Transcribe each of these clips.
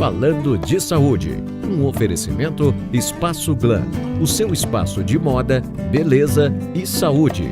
Falando de Saúde, um oferecimento Espaço Glam, o seu espaço de moda, beleza e saúde.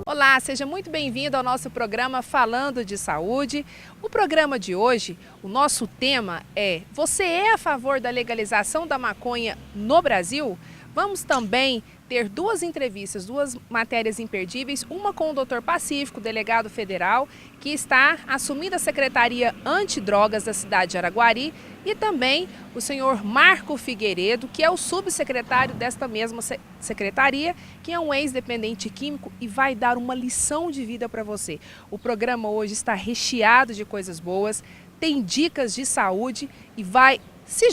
Olá, seja muito bem-vindo ao nosso programa Falando de Saúde. O programa de hoje, o nosso tema é: você é a favor da legalização da maconha no Brasil? Vamos também ter duas entrevistas, duas matérias imperdíveis, uma com o Dr. Pacífico, delegado federal, que está assumindo a Secretaria Antidrogas da cidade de Araguari, e também o senhor Marco Figueiredo, que é o subsecretário desta mesma secretaria, que é um ex-dependente químico e vai dar uma lição de vida para você. O programa hoje está recheado de coisas boas, tem dicas de saúde e vai... Se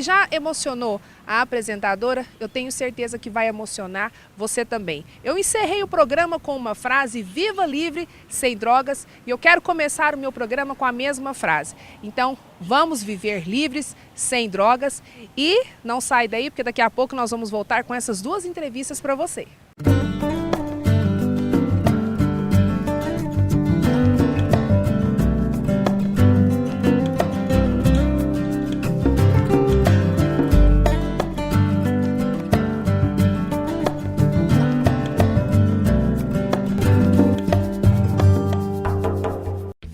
já emocionou a apresentadora, eu tenho certeza que vai emocionar você também. Eu encerrei o programa com uma frase: viva livre, sem drogas, e eu quero começar o meu programa com a mesma frase. Então, vamos viver livres, sem drogas, e não sai daí, porque daqui a pouco nós vamos voltar com essas duas entrevistas para você.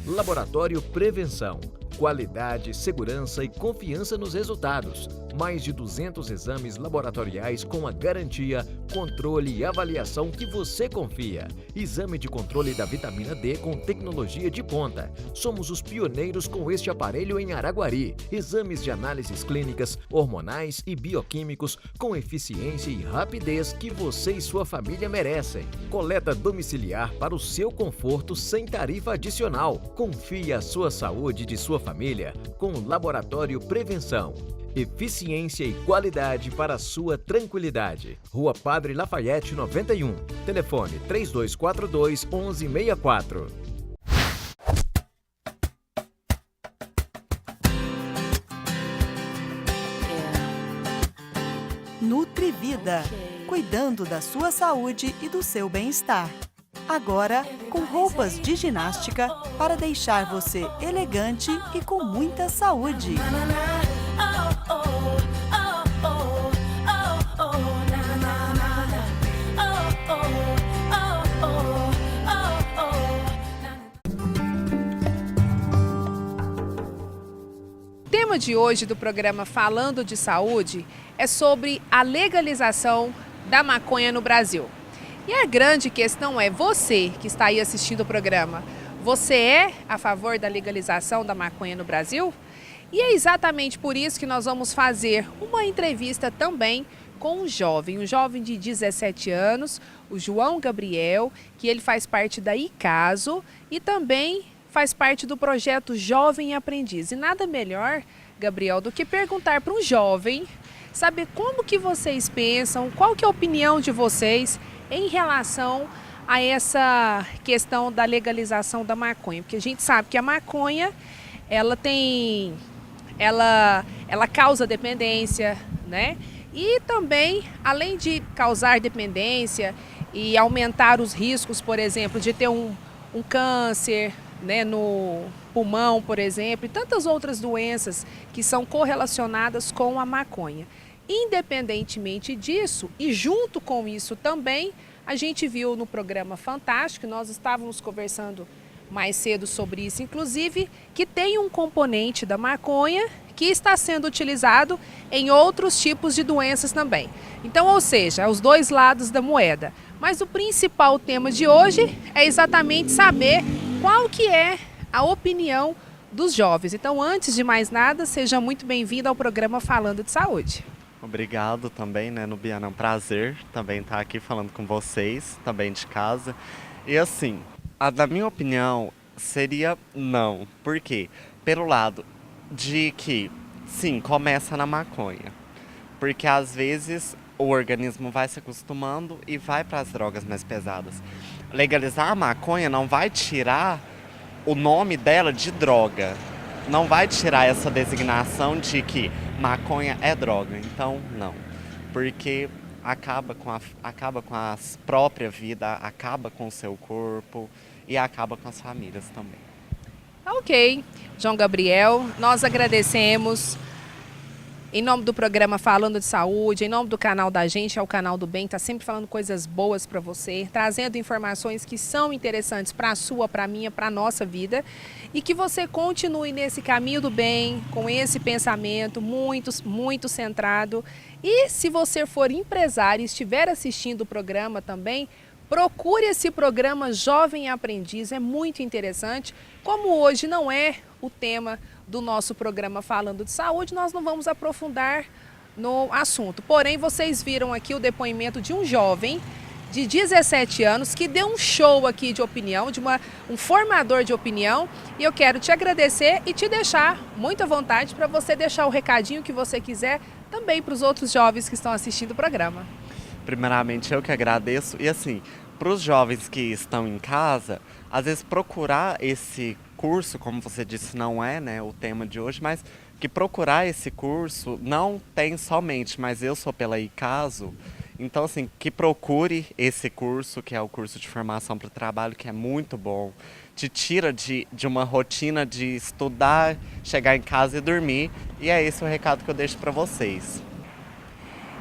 Laboratório Prevenção. Qualidade, segurança e confiança nos resultados. Mais de 200 exames laboratoriais com a garantia, controle e avaliação que você confia. Exame de controle da vitamina D com tecnologia de ponta. Somos os pioneiros com este aparelho em Araguari. Exames de análises clínicas, hormonais e bioquímicos com eficiência e rapidez que você e sua família merecem. Coleta domiciliar para o seu conforto sem tarifa adicional. Confie a sua saúde de sua família com o Laboratório Prevenção. Eficiência e qualidade para a sua tranquilidade. Rua Padre Lafayette 91. Telefone 3242 1164. Nutrivida, cuidando da sua saúde e do seu bem-estar. Agora, com roupas de ginástica para deixar você elegante e com muita saúde. O tema de hoje do programa Falando de Saúde é sobre a legalização da maconha no Brasil. E a grande questão é: você que está aí assistindo o programa, você é a favor da legalização da maconha no Brasil? E é exatamente por isso que nós vamos fazer uma entrevista também com um jovem de 17 anos, o João Gabriel, que ele faz parte da ICASO e também faz parte do projeto Jovem Aprendiz. E nada melhor, Gabriel, do que perguntar para um jovem, saber como que vocês pensam, qual que é a opinião de vocês em relação a essa questão da legalização da maconha. Porque a gente sabe que a maconha, ela causa dependência, né? E também, além de causar dependência e aumentar os riscos, por exemplo, de ter um câncer, né, no pulmão, por exemplo, e tantas outras doenças que são correlacionadas com a maconha. Independentemente disso, e junto com isso também, a gente viu no programa Fantástico, nós estávamos conversando mais cedo sobre isso, inclusive, que tem um componente da maconha que está sendo utilizado em outros tipos de doenças também. Então, ou seja, os dois lados da moeda. Mas o principal tema de hoje é exatamente saber qual que é a opinião dos jovens. Então, antes de mais nada, seja muito bem-vindo ao programa Falando de Saúde. Obrigado também, né, Nubiana, é um prazer também estar aqui falando com vocês, também de casa. E assim, na minha opinião, seria não. Por quê? Pelo lado de que, sim, começa na maconha. Porque às vezes o organismo vai se acostumando e vai para as drogas mais pesadas. Legalizar a maconha não vai tirar o nome dela de droga. Não vai tirar essa designação de que maconha é droga. Então, não. Porque acaba com a própria vida, acaba com o seu corpo e acaba com as famílias também. Ok, João Gabriel, nós agradecemos. Em nome do programa Falando de Saúde, em nome do canal da gente, é o Canal do Bem, está sempre falando coisas boas para você, trazendo informações que são interessantes para a sua, para a minha, para a nossa vida. E que você continue nesse caminho do bem, com esse pensamento muito centrado. E se você for empresário e estiver assistindo o programa também, procure esse programa Jovem Aprendiz, é muito interessante. Como hoje não é o tema do nosso programa Falando de Saúde, nós não vamos aprofundar no assunto. Porém, vocês viram aqui o depoimento de um jovem de 17 anos que deu um show aqui de opinião, de um formador de opinião. E eu quero te agradecer e te deixar muito à vontade para você deixar o recadinho que você quiser também para os outros jovens que estão assistindo o programa. Primeiramente, eu que agradeço. E assim, para os jovens que estão em casa, às vezes procurar esse curso, como você disse, não é, né, o tema de hoje, mas que procurar esse curso não tem somente, mas eu sou pela ICASO, então assim, que procure esse curso, que é o curso de formação para o trabalho, que é muito bom, te tira de uma rotina de estudar, chegar em casa e dormir, e é esse o recado que eu deixo para vocês.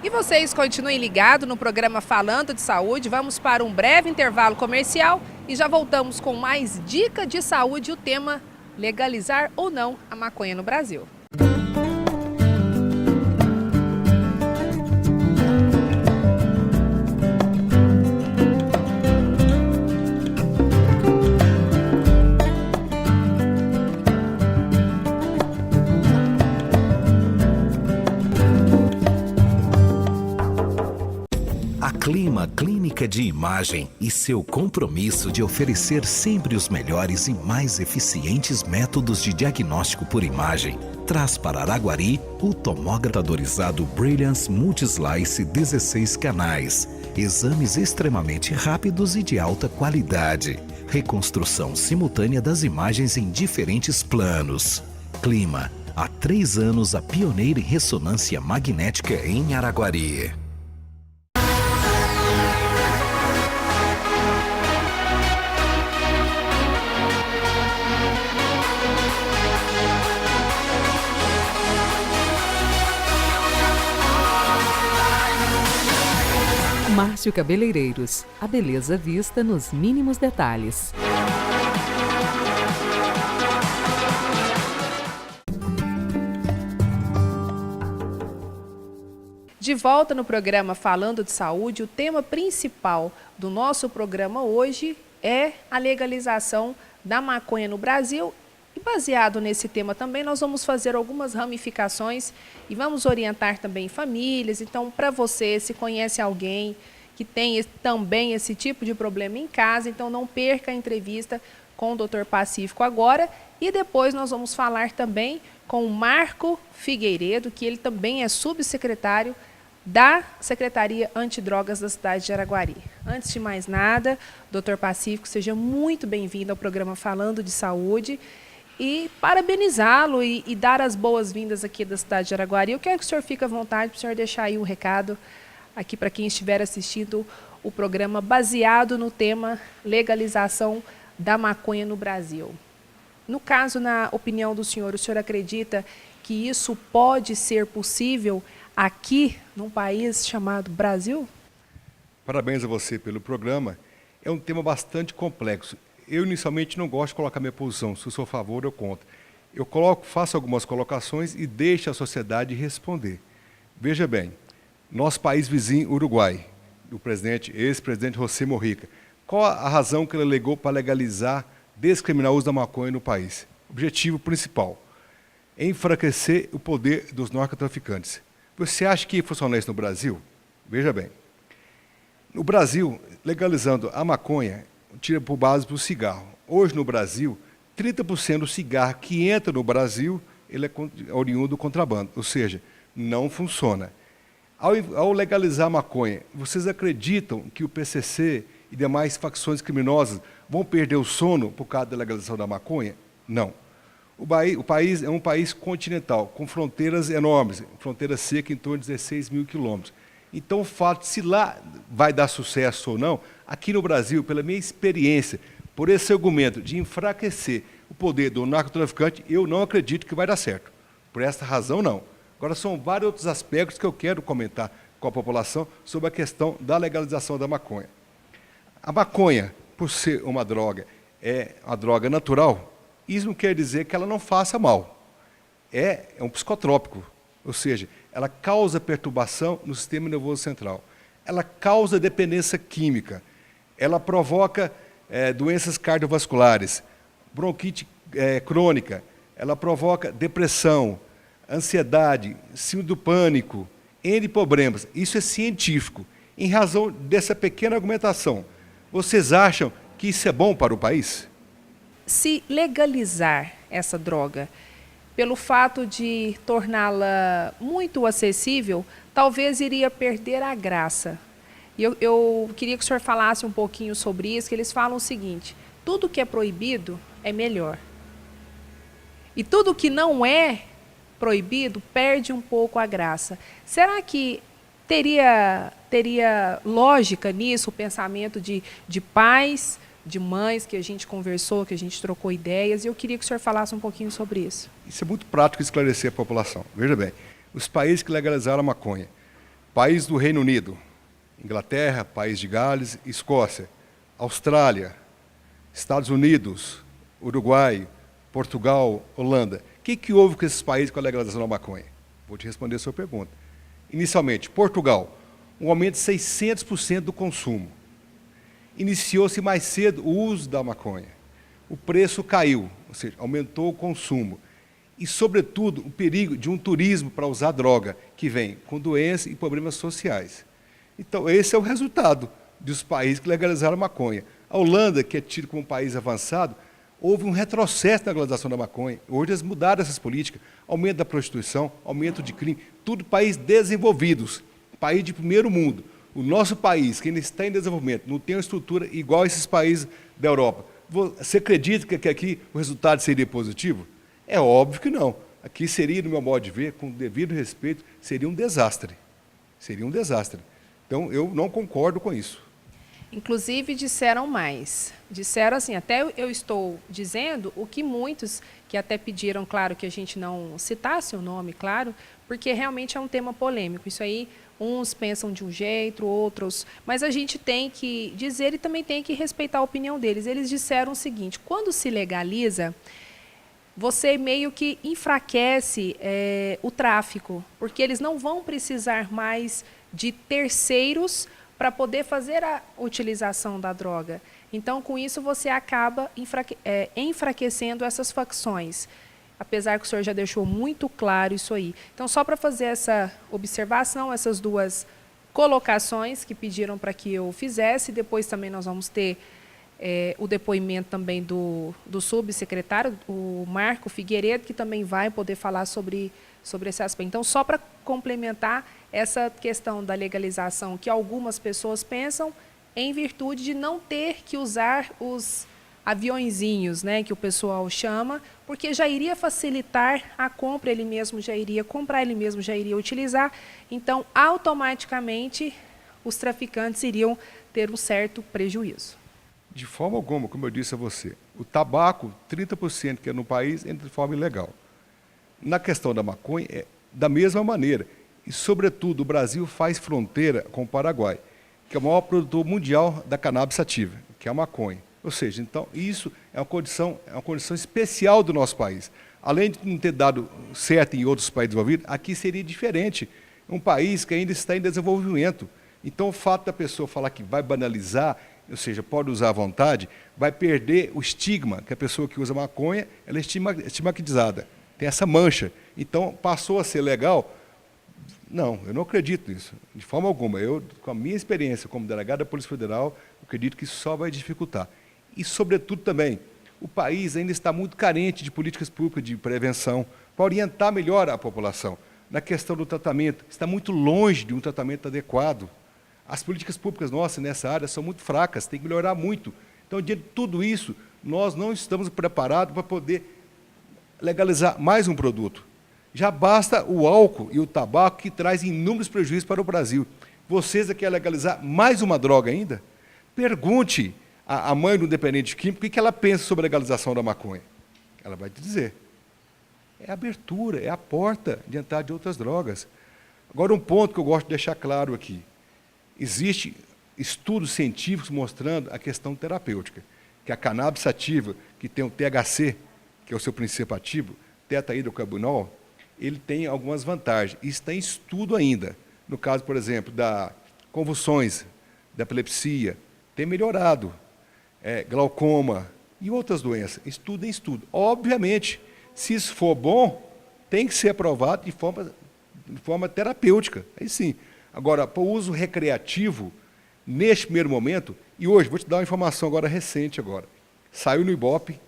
E vocês continuem ligados no programa Falando de Saúde. Vamos para um breve intervalo comercial e já voltamos com mais dica de saúde e o tema legalizar ou não a maconha no Brasil. Clima Clínica de Imagem e seu compromisso de oferecer sempre os melhores e mais eficientes métodos de diagnóstico por imagem traz para Araguari o tomografo Brilliance Multislice 16 canais. Exames extremamente rápidos e de alta qualidade. Reconstrução simultânea das imagens em diferentes planos. Clima, há 3 anos a pioneira em ressonância magnética em Araguari. Márcio Cabeleireiros, a beleza vista nos mínimos detalhes. De volta no programa Falando de Saúde, o tema principal do nosso programa hoje é a legalização da maconha no Brasil. E baseado nesse tema também, nós vamos fazer algumas ramificações e vamos orientar também famílias. Então, para você, se conhece alguém que tem também esse tipo de problema em casa, então não perca a entrevista com o Dr. Pacífico agora. E depois nós vamos falar também com o Marco Figueiredo, que ele também é subsecretário da Secretaria Antidrogas da cidade de Araguari. Antes de mais nada, Dr. Pacífico, seja muito bem-vindo ao programa Falando de Saúde. E parabenizá-lo e dar as boas-vindas aqui da cidade de Araguari. Eu quero que o senhor fique à vontade para o senhor deixar aí um recado aqui para quem estiver assistindo o programa baseado no tema legalização da maconha no Brasil. No caso, na opinião do senhor, o senhor acredita que isso pode ser possível aqui num país chamado Brasil? Parabéns a você pelo programa. É um tema bastante complexo. Eu, inicialmente, não gosto de colocar minha posição. Se eu sou a favor, eu contra. Eu faço algumas colocações e deixo a sociedade responder. Veja bem, nosso país vizinho, Uruguai, o ex-presidente José Mujica, qual a razão que ele alegou para legalizar, descriminar o uso da maconha no país? Objetivo principal, enfraquecer o poder dos narcotraficantes. Você acha que ia funcionar isso no Brasil? Veja bem, no Brasil, legalizando a maconha, tira por base para o cigarro. Hoje, no Brasil, 30% do cigarro que entra no Brasil, ele é oriundo do contrabando, ou seja, não funciona. Ao legalizar a maconha, vocês acreditam que o PCC e demais facções criminosas vão perder o sono por causa da legalização da maconha? Não. O país é um país continental, com fronteiras enormes, fronteira seca em torno de 16 mil quilômetros. Então, o fato de se lá vai dar sucesso ou não, aqui no Brasil, pela minha experiência, por esse argumento de enfraquecer o poder do narcotraficante, eu não acredito que vai dar certo. Por essa razão, não. Agora, são vários outros aspectos que eu quero comentar com a população sobre a questão da legalização da maconha. A maconha, por ser uma droga, é uma droga natural, isso não quer dizer que ela não faça mal. É um psicotrópico, ou seja, ela causa perturbação no sistema nervoso central. Ela causa dependência química. Ela provoca doenças cardiovasculares, bronquite crônica. Ela provoca depressão, ansiedade, síndrome do pânico, N problemas. Isso é científico. Em razão dessa pequena argumentação, vocês acham que isso é bom para o país? Se legalizar essa droga, pelo fato de torná-la muito acessível, talvez iria perder a graça. E eu queria que o senhor falasse um pouquinho sobre isso, que eles falam o seguinte: tudo que é proibido é melhor. E tudo que não é proibido perde um pouco a graça. Será que teria lógica nisso, o pensamento de pais, de mães, que a gente conversou, que a gente trocou ideias, e eu queria que o senhor falasse um pouquinho sobre isso. Isso é muito prático esclarecer a população. Veja bem, os países que legalizaram a maconha: país do Reino Unido, Inglaterra, País de Gales, Escócia, Austrália, Estados Unidos, Uruguai, Portugal, Holanda. O que houve com esses países com a legalização da maconha? Vou te responder a sua pergunta. Inicialmente, Portugal, um aumento de 600% do consumo. Iniciou-se mais cedo o uso da maconha. O preço caiu, ou seja, aumentou o consumo. E, sobretudo, o perigo de um turismo para usar droga, que vem com doenças e problemas sociais. Então, esse é o resultado dos países que legalizaram a maconha. A Holanda, que é tido como um país avançado, houve um retrocesso na legalização da maconha. Hoje eles mudaram essas políticas, aumento da prostituição, aumento de crime, tudo países desenvolvidos, país de primeiro mundo. O nosso país, que ainda está em desenvolvimento, não tem uma estrutura igual a esses países da Europa. Você acredita que aqui o resultado seria positivo? É óbvio que não. Aqui seria, no meu modo de ver, com devido respeito, seria um desastre. Seria um desastre. Então, eu não concordo com isso. Inclusive, disseram mais. Disseram assim, até eu estou dizendo o que muitos, que até pediram, claro, que a gente não citasse o nome, claro, porque realmente é um tema polêmico. Isso aí, uns pensam de um jeito, outros... Mas a gente tem que dizer e também tem que respeitar a opinião deles. Eles disseram o seguinte: quando se legaliza, você meio que enfraquece o tráfico, porque eles não vão precisar mais de terceiros para poder fazer a utilização da droga. Então, com isso, você acaba enfraquecendo essas facções. Apesar que o senhor já deixou muito claro isso aí. Então, só para fazer essa observação, essas duas colocações que pediram para que eu fizesse, depois também nós vamos ter o depoimento também do subsecretário, o Marco Figueiredo, que também vai poder falar sobre esse aspecto. Então, só para complementar essa questão da legalização, que algumas pessoas pensam em virtude de não ter que usar os aviõezinhos, né, que o pessoal chama, porque já iria facilitar a compra, ele mesmo já iria comprar, ele mesmo já iria utilizar, então, automaticamente, os traficantes iriam ter um certo prejuízo. De forma alguma, como eu disse a você, o tabaco, 30% que é no país, entra de forma ilegal. Na questão da maconha, é da mesma maneira. E, sobretudo, o Brasil faz fronteira com o Paraguai, que é o maior produtor mundial da cannabis sativa, que é a maconha. Ou seja, então, isso é uma condição especial do nosso país. Além de não ter dado certo em outros países desenvolvidos, aqui seria diferente. Um país que ainda está em desenvolvimento. Então, o fato da pessoa falar que vai banalizar, ou seja, pode usar à vontade, vai perder o estigma, que a pessoa que usa maconha, ela é estigmatizada. Tem essa mancha. Então, passou a ser legal. Não, eu não acredito nisso, de forma alguma. Eu, com a minha experiência como delegado da Polícia Federal, acredito que isso só vai dificultar. E, sobretudo, também, o país ainda está muito carente de políticas públicas de prevenção para orientar melhor a população. Na questão do tratamento, está muito longe de um tratamento adequado. As políticas públicas nossas nessa área são muito fracas, tem que melhorar muito. Então, diante de tudo isso, nós não estamos preparados para poder legalizar mais um produto. Já basta o álcool e o tabaco, que traz inúmeros prejuízos para o Brasil. Vocês querem legalizar mais uma droga ainda? Pergunte à mãe do dependente químico o que ela pensa sobre a legalização da maconha. Ela vai te dizer. É a abertura, é a porta de entrada de outras drogas. Agora, um ponto que eu gosto de deixar claro aqui. Existe estudos científicos mostrando a questão terapêutica, que a cannabis sativa, que tem o THC, que é o seu princípio ativo, tetrahidrocannabinol, ele tem algumas vantagens. Isso está em estudo ainda. No caso, por exemplo, da convulsões, da epilepsia, tem melhorado. Glaucoma e outras doenças. Estudo em estudo. Obviamente, se isso for bom, tem que ser aprovado de forma terapêutica. Aí sim. Agora, para o uso recreativo, neste primeiro momento, e hoje, vou te dar uma informação agora recente agora. Saiu no Ibope,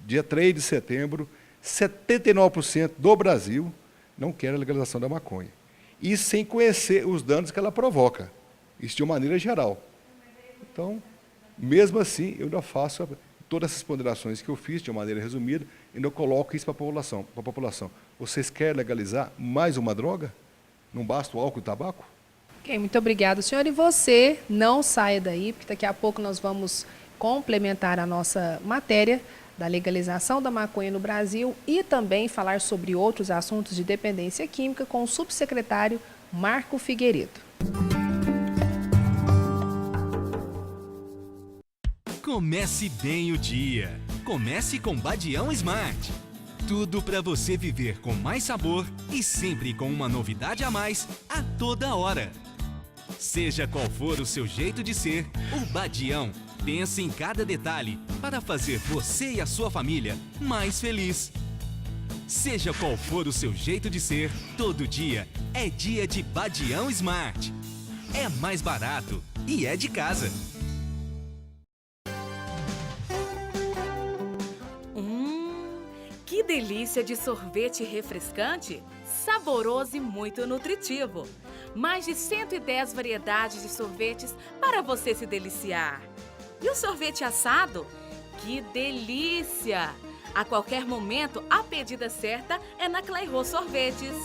dia 3 de setembro, 79% do Brasil não quer a legalização da maconha. Isso sem conhecer os danos que ela provoca. Isso de uma maneira geral. Então, mesmo assim, eu ainda faço todas essas ponderações que eu fiz de uma maneira resumida e ainda coloco isso para a população. Vocês querem legalizar mais uma droga? Não basta o álcool e o tabaco? Ok, muito obrigado, senhor. E você não saia daí, porque daqui a pouco nós vamos complementar a nossa matéria da legalização da maconha no Brasil e também falar sobre outros assuntos de dependência química com o subsecretário Marco Figueiredo. Comece bem o dia. Comece com Badião Smart. Tudo para você viver com mais sabor e sempre com uma novidade a mais a toda hora. Seja qual for o seu jeito de ser, o Badião pensa em cada detalhe para fazer você e a sua família mais feliz. Seja qual for o seu jeito de ser, todo dia é dia de Badião Smart. É mais barato e é de casa. Que delícia de sorvete refrescante, saboroso e muito nutritivo. Mais de 110 variedades de sorvetes para você se deliciar. E o sorvete assado? Que delícia! A qualquer momento, a pedida certa é na Clairô Sorvetes.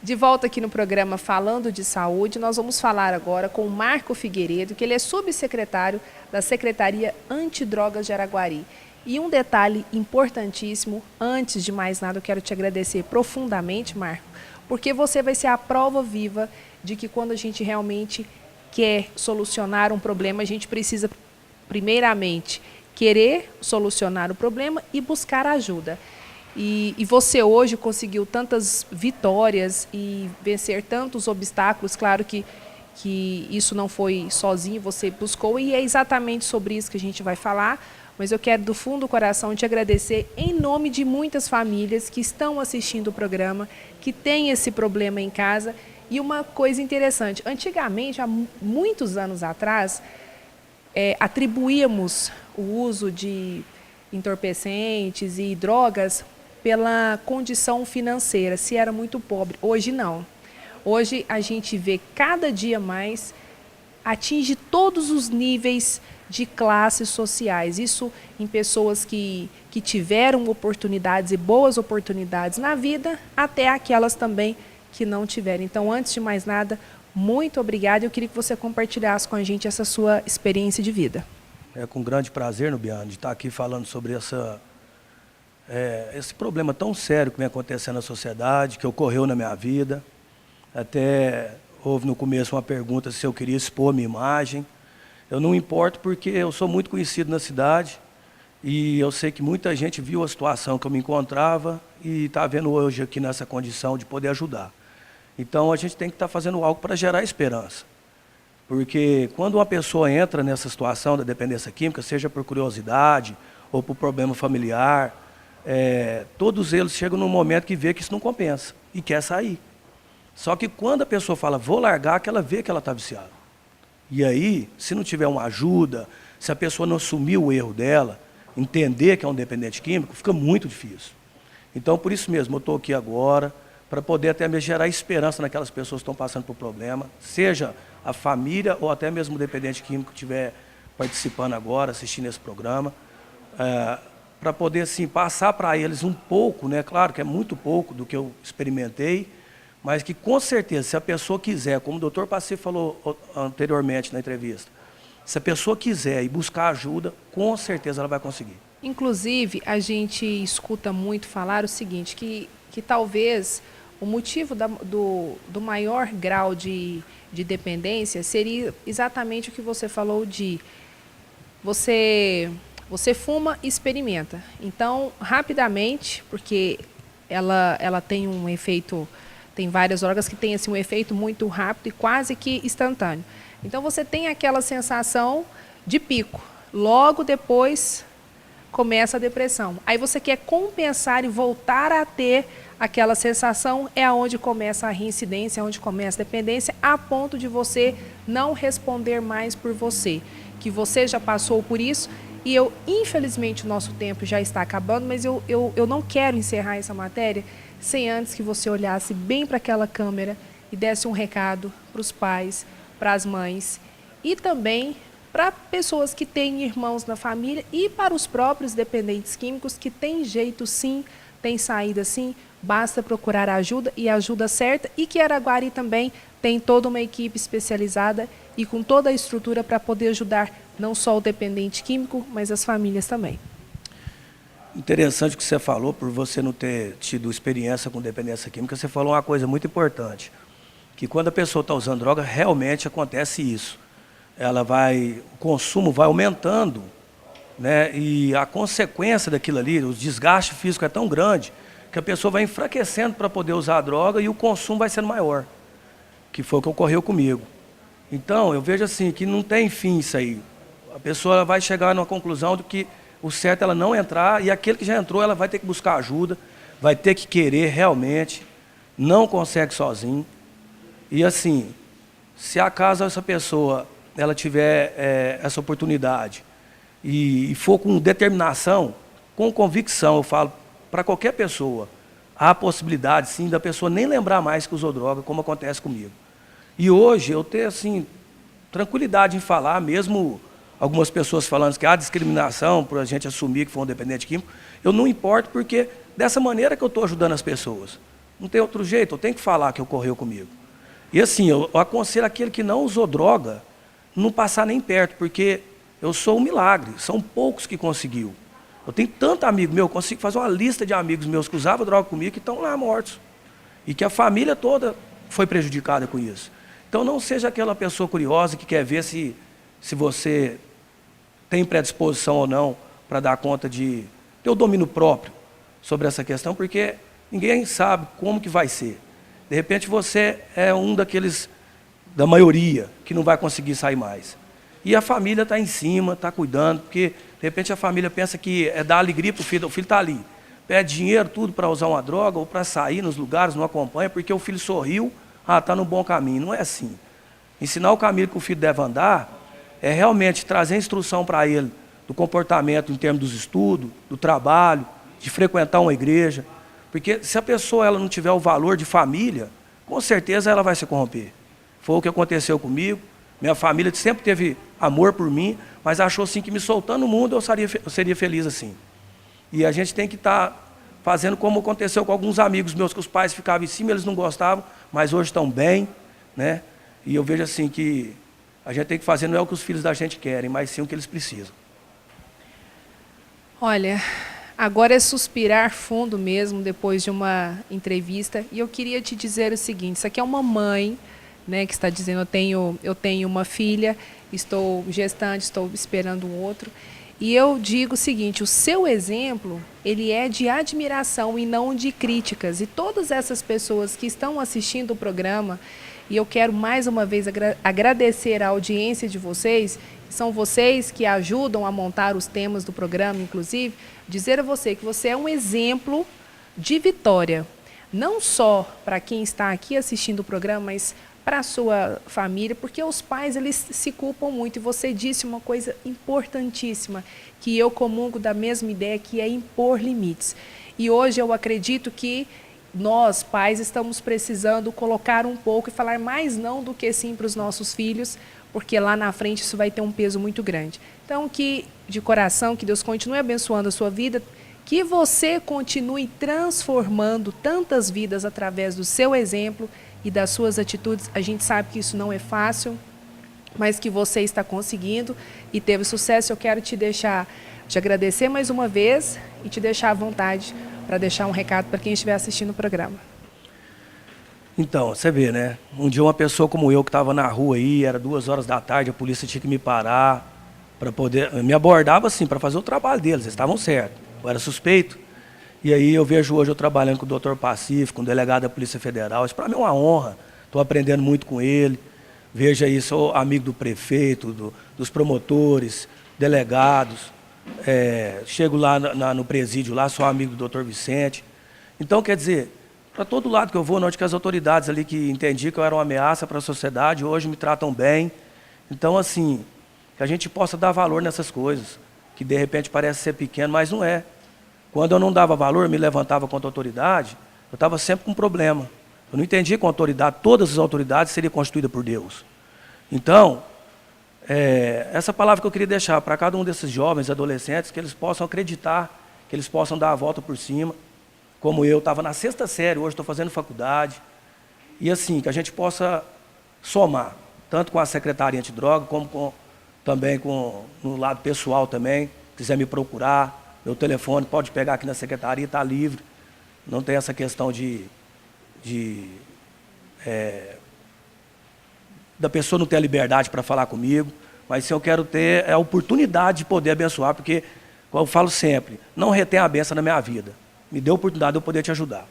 De volta aqui no programa Falando de Saúde, nós vamos falar agora com o Marco Figueiredo, que ele é subsecretário da Secretaria Antidrogas de Araguari. E um detalhe importantíssimo, antes de mais nada, eu quero te agradecer profundamente, Marco, porque você vai ser a prova viva de que quando a gente realmente quer solucionar um problema, a gente precisa, primeiramente, querer solucionar o problema e buscar ajuda. E você hoje conseguiu tantas vitórias e vencer tantos obstáculos. Claro que isso não foi sozinho, você buscou, e é exatamente sobre isso que a gente vai falar. Mas eu quero, do fundo do coração, te agradecer em nome de muitas famílias que estão assistindo o programa, que têm esse problema em casa. E uma coisa interessante, antigamente, há muitos anos atrás, atribuíamos o uso de entorpecentes e drogas pela condição financeira, se era muito pobre. Hoje não. Hoje a gente vê cada dia mais, atinge todos os níveis de classes sociais. Isso em pessoas que tiveram oportunidades e boas oportunidades na vida, até aquelas também que não tiveram. Então, antes de mais nada, muito obrigada. Eu queria que você compartilhasse com a gente essa sua experiência de vida. É com grande prazer, Nubiane, de estar aqui falando sobre esse problema tão sério que vem acontecendo na sociedade, que ocorreu na minha vida. Até houve no começo uma pergunta se eu queria expor minha imagem. Eu não importo porque eu sou muito conhecido na cidade e eu sei que muita gente viu a situação que eu me encontrava e está vendo hoje aqui nessa condição de poder ajudar. Então a gente tem que estar fazendo algo para gerar esperança. Porque quando uma pessoa entra nessa situação da dependência química, seja por curiosidade ou por problema familiar, todos eles chegam num momento que vê que isso não compensa e quer sair. Só que quando a pessoa fala, vou largar, que ela vê que ela está viciada. E aí, se não tiver uma ajuda, se a pessoa não assumir o erro dela, entender que é um dependente químico, fica muito difícil. Então, por isso mesmo, eu estou aqui agora, para poder até mesmo gerar esperança naquelas pessoas que estão passando por problema, seja a família ou até mesmo o dependente químico que estiver participando agora, assistindo esse programa. para poder assim, passar para eles um pouco, né? Claro que é muito pouco do que eu experimentei, mas que com certeza, se a pessoa quiser, como o doutor Passi falou anteriormente na entrevista, se a pessoa quiser ir buscar ajuda, com certeza ela vai conseguir. Inclusive, a gente escuta muito falar o seguinte, que talvez o motivo do maior grau de dependência seria exatamente o que você falou de você fuma e experimenta. Então, rapidamente, porque ela tem um efeito, tem várias drogas que têm assim, um efeito muito rápido e quase que instantâneo. Então, você tem aquela sensação de pico. Logo depois começa a depressão. Aí você quer compensar e voltar a ter aquela sensação, é onde começa a reincidência, é onde começa a dependência, a ponto de você não responder mais por você, que você já passou por isso. E infelizmente, o nosso tempo já está acabando, mas eu não quero encerrar essa matéria sem antes que você olhasse bem para aquela câmera e desse um recado para os pais, para as mães e também para pessoas que têm irmãos na família e para os próprios dependentes químicos que tem jeito sim, tem saída sim, basta procurar ajuda e a ajuda certa, e que Araguari também tem toda uma equipe especializada e com toda a estrutura para poder ajudar não só o dependente químico, mas as famílias também. Interessante o que você falou, por você não ter tido experiência com dependência química, você falou uma coisa muito importante, que quando a pessoa está usando droga, realmente acontece isso. O consumo vai aumentando, né? E a consequência daquilo ali, o desgaste físico é tão grande, que a pessoa vai enfraquecendo para poder usar a droga e o consumo vai sendo maior, que foi o que ocorreu comigo. Então, eu vejo assim, que não tem fim isso aí. A pessoa vai chegar numa conclusão de que o certo é ela não entrar, e aquele que já entrou, ela vai ter que buscar ajuda, vai ter que querer realmente, não consegue sozinho. E assim, se acaso essa pessoa ela tiver essa oportunidade e for com determinação, com convicção, eu falo, para qualquer pessoa, há a possibilidade, sim, da pessoa nem lembrar mais que usou droga, como acontece comigo. E hoje eu tenho, assim, tranquilidade em falar, mesmo algumas pessoas falando que há discriminação por a gente assumir que foi um dependente químico, eu não importo, porque dessa maneira que eu estou ajudando as pessoas. Não tem outro jeito, eu tenho que falar que ocorreu comigo. E assim, eu aconselho aquele que não usou droga, não passar nem perto, porque eu sou um milagre, são poucos que conseguiu. Eu tenho tanto amigo meu, eu consigo fazer uma lista de amigos meus que usavam droga comigo que estão lá mortos. E que a família toda foi prejudicada com isso. Então não seja aquela pessoa curiosa que quer ver se você tem predisposição ou não para dar conta de ter o domínio próprio sobre essa questão, porque ninguém sabe como que vai ser. De repente você é um daqueles, da maioria, que não vai conseguir sair mais. E a família está em cima, está cuidando, porque de repente a família pensa que é dar alegria para o filho está ali. Pede dinheiro, tudo para usar uma droga ou para sair nos lugares, não acompanha, porque o filho sorriu, está no bom caminho. Não é assim. Ensinar o caminho que o filho deve andar é realmente trazer instrução para ele do comportamento em termos dos estudos, do trabalho, de frequentar uma igreja. Porque se a pessoa ela não tiver o valor de família, com certeza ela vai se corromper. Foi o que aconteceu comigo. Minha família sempre teve amor por mim, mas achou assim que me soltando no mundo eu seria feliz assim. E a gente tem que estar fazendo como aconteceu com alguns amigos meus, que os pais ficavam em cima, eles não gostavam, mas hoje estão bem, né? E eu vejo assim que a gente tem que fazer, não é o que os filhos da gente querem, mas sim o que eles precisam. Olha, agora é suspirar fundo mesmo, depois de uma entrevista. E eu queria te dizer o seguinte, isso aqui é uma mãe, né, que está dizendo, eu tenho uma filha, estou gestante, estou esperando um outro. E eu digo o seguinte, o seu exemplo, ele é de admiração e não de críticas. E todas essas pessoas que estão assistindo o programa, e eu quero mais uma vez agradecer a audiência de vocês, são vocês que ajudam a montar os temas do programa, inclusive, dizer a você que você é um exemplo de vitória, não só para quem está aqui assistindo o programa, mas para a sua família, porque os pais eles se culpam muito. E você disse uma coisa importantíssima, que eu comungo da mesma ideia, que é impor limites. E hoje eu acredito que nós, pais, estamos precisando colocar um pouco e falar mais não do que sim para os nossos filhos, porque lá na frente isso vai ter um peso muito grande. Então, que de coração que Deus continue abençoando a sua vida, que você continue transformando tantas vidas através do seu exemplo e das suas atitudes. A gente sabe que isso não é fácil, mas que você está conseguindo e teve sucesso. Eu quero te agradecer mais uma vez e te deixar à vontade para deixar um recado para quem estiver assistindo o programa. Então, você vê, né? Um dia uma pessoa como eu que estava na rua aí, era 2 horas da tarde, a polícia tinha que me parar para poder... Me abordava assim, para fazer o trabalho deles, eles estavam certos. Eu era suspeito. E aí eu vejo hoje eu trabalhando com o Dr. Pacífico, com o delegado da Polícia Federal. Isso para mim é uma honra. Estou aprendendo muito com ele. Veja aí, sou amigo do prefeito, dos promotores, delegados. Chego lá no presídio, lá sou amigo do Dr. Vicente. Então, quer dizer, para todo lado que eu vou, onde que as autoridades ali que entendi que eu era uma ameaça para a sociedade, hoje me tratam bem. Então, assim, que a gente possa dar valor nessas coisas, que de repente parece ser pequeno, mas não é. Quando eu não dava valor, me levantava contra a autoridade, eu estava sempre com um problema. Eu não entendia que a autoridade, todas as autoridades seriam constituídas por Deus. Então, essa palavra que eu queria deixar para cada um desses jovens, adolescentes, que eles possam acreditar, que eles possam dar a volta por cima, como eu estava na 6ª série, hoje estou fazendo faculdade, e assim, que a gente possa somar, tanto com a Secretaria Antidroga, como também no lado pessoal também, quiser me procurar, meu telefone pode pegar aqui na Secretaria, está livre, não tem essa questão da pessoa não ter a liberdade para falar comigo, mas se eu quero ter a oportunidade de poder abençoar, porque, como eu falo sempre, não retém a benção na minha vida. Me dê a oportunidade de eu poder te ajudar.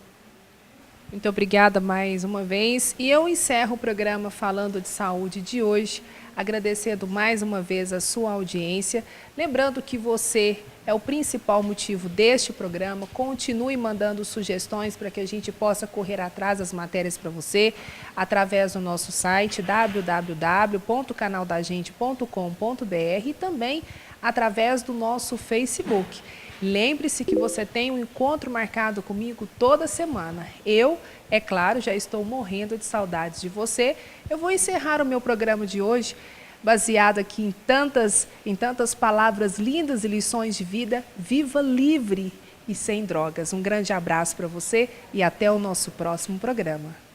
Muito obrigada mais uma vez. E eu encerro o programa Falando de Saúde de hoje, agradecendo mais uma vez a sua audiência. Lembrando que você é o principal motivo deste programa. Continue mandando sugestões para que a gente possa correr atrás das matérias para você, através do nosso site www.canaldagente.com.br e também através do nosso Facebook. Lembre-se que você tem um encontro marcado comigo toda semana. Eu, é claro, já estou morrendo de saudades de você. Eu vou encerrar o meu programa de hoje baseado aqui em tantas palavras lindas e lições de vida. Viva livre e sem drogas. Um grande abraço para você e até o nosso próximo programa.